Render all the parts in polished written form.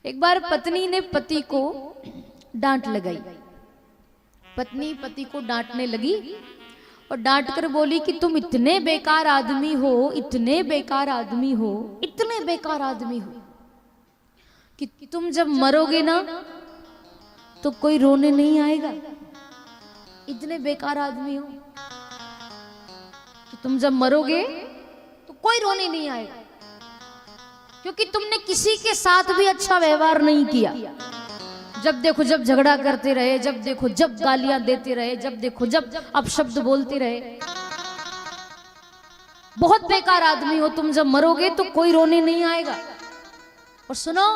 एक बार पत्नी ने पति को डांट लगाई। पत्नी पति को डांटने लगी और डांट कर बोली कि तुम इतने बेकार आदमी हो, इतने बेकार आदमी हो, इतने बेकार आदमी हो कि तुम जब मरोगे ना तो कोई रोने नहीं आएगा। इतने बेकार आदमी हो कि तुम जब मरोगे तो कोई रोने नहीं आएगा, क्योंकि तुमने किसी के साथ भी अच्छा व्यवहार नहीं किया। जब देखो जब झगड़ा करते रहे, जब देखो जब गालियां देते रहे, जब देखो जब अपशब्द बोलते रहे। बहुत बेकार आदमी हो तुम, जब मरोगे तो कोई रोने नहीं आएगा। और सुनो,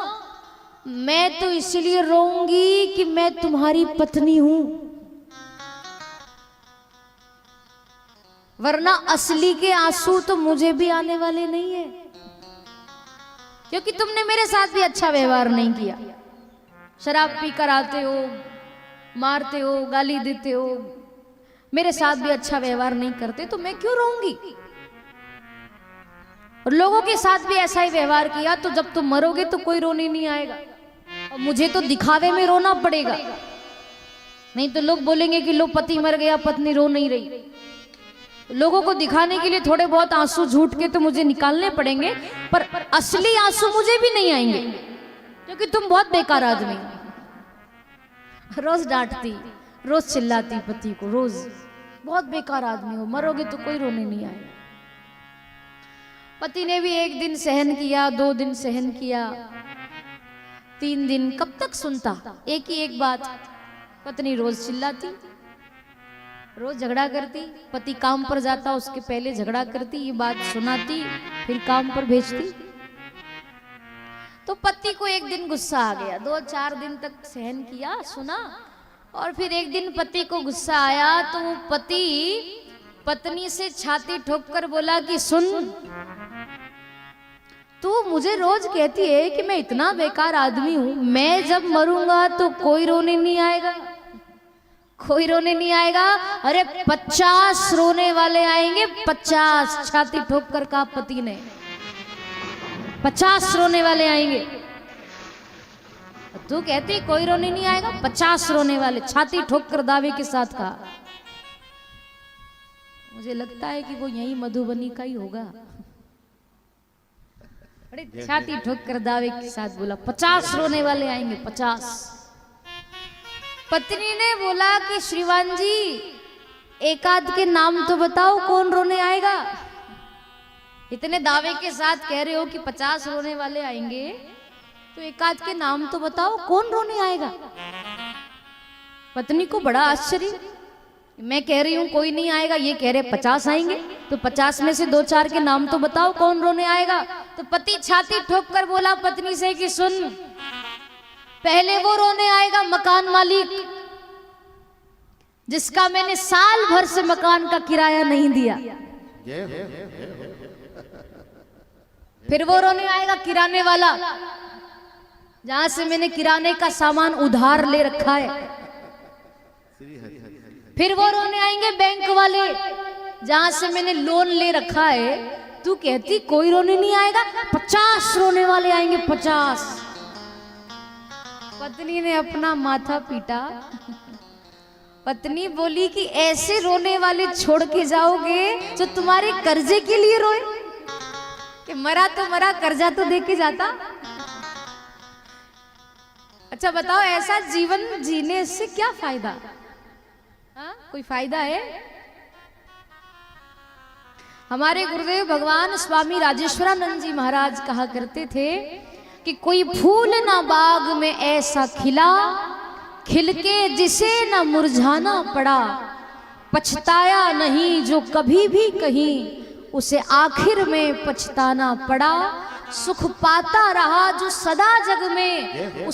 मैं तो इसलिए रोऊंगी कि मैं तुम्हारी पत्नी हूं, वरना असली के आंसू तो मुझे भी आने वाले नहीं है, क्योंकि तुमने मेरे साथ भी अच्छा व्यवहार नहीं किया। शराब पी कर आते हो, मारते हो, गाली देते हो, मेरे साथ भी अच्छा व्यवहार नहीं करते, तो मैं क्यों रोऊंगी। और लोगों के साथ भी ऐसा ही व्यवहार किया तो जब तुम मरोगे तो कोई रोने नहीं आएगा, और मुझे तो दिखावे में रोना पड़ेगा। नहीं तो लोग बोलेंगे कि लो पति मर गया, पत्नी रो नहीं रही। लोगों को दिखाने के लिए थोड़े बहुत आंसू झूठ के तो मुझे निकालने पड़ेंगे, पर असली आंसू मुझे भी नहीं आएंगे, क्योंकि तुम बहुत बेकार आदमी। रोज डांटती, रोज चिल्लाती पति को, रोज बहुत बेकार आदमी हो, मरोगे तो कोई रोने नहीं आएगा। पति ने भी एक दिन सहन किया, 2 दिन सहन किया, 3 दिन, कब तक सुनता एक ही एक बात। पत्नी रोज चिल्लाती, रोज झगड़ा करती, पति काम पर जाता उसके पहले झगड़ा करती, ये बात सुनाती, फिर काम पर भेजती। तो पति को एक दिन गुस्सा आ गया। 2-4 दिन तक सहन किया, सुना, और फिर एक दिन पति को गुस्सा आया तो वो पति पत्नी से छाती ठोक कर बोला कि सुन, तू मुझे रोज कहती है कि मैं इतना बेकार आदमी हूं, मैं जब मरूंगा तो कोई रोने नहीं आएगा, कोई रोने नहीं आएगा। अरे 50 रोने वाले आएंगे, 50। छाती ठोक कर कहा पति ने, 50 रोने वाले आएंगे। तू कहती कोई रोने नहीं आएगा, 50 रोने वाले। छाती ठोक कर दावे के साथ कहा। मुझे लगता है कि वो यही मधुबनी का ही होगा। अरे छाती ठोक कर दावे के साथ बोला 50 रोने वाले आएंगे, 50। पत्नी ने बोला कि श्रीमान जी, एक आध के नाम तो बताओ, कौन रोने आएगा। इतने दावे के साथ कह रहे हो कि 50 रोने वाले आएंगे, तो एक आध के नाम तो बताओ, कौन रोने आएगा। पत्नी को बड़ा आश्चर्य, मैं कह रही हूं कोई नहीं आएगा, ये कह रहे 50 आएंगे, तो 50 में से 2-4 के नाम तो बताओ, कौन रोने आएगा। तो पति छाती ठोक कर बोला पत्नी से कि सुन, पहले वो रोने आएगा मकान मालिक, जिसका मैंने साल भर से मकान का किराया नहीं दिया। फिर वो रोने आएगा किराने वाला, जहां से मैंने किराने का सामान उधार ले रखा है। फिर वो रोने आएंगे बैंक वाले, जहां से मैंने लोन ले रखा है। तू कहती कोई रोने नहीं आएगा, 50 रोने वाले आएंगे, 50। पत्नी ने अपना माथा पीटा। पत्नी बोली कि ऐसे रोने वाले छोड़ के जाओगे जो तुम्हारे कर्जे के लिए रोए, कि मरा तो मरा, कर्जा तो दे के जाता। अच्छा बताओ, ऐसा जीवन जीने से क्या फायदा। हाँ, कोई फायदा है। हमारे गुरुदेव भगवान स्वामी राजेश्वरानंद जी महाराज कहा करते थे कि कोई फूल ना बाग में ऐसा खिला, खिलके जिसे न मुरझाना पड़ा, पछताया नहीं जो कभी भी कहीं, उसे आखिर में पछताना पड़ा। सुख पाता रहा जो सदा जग में,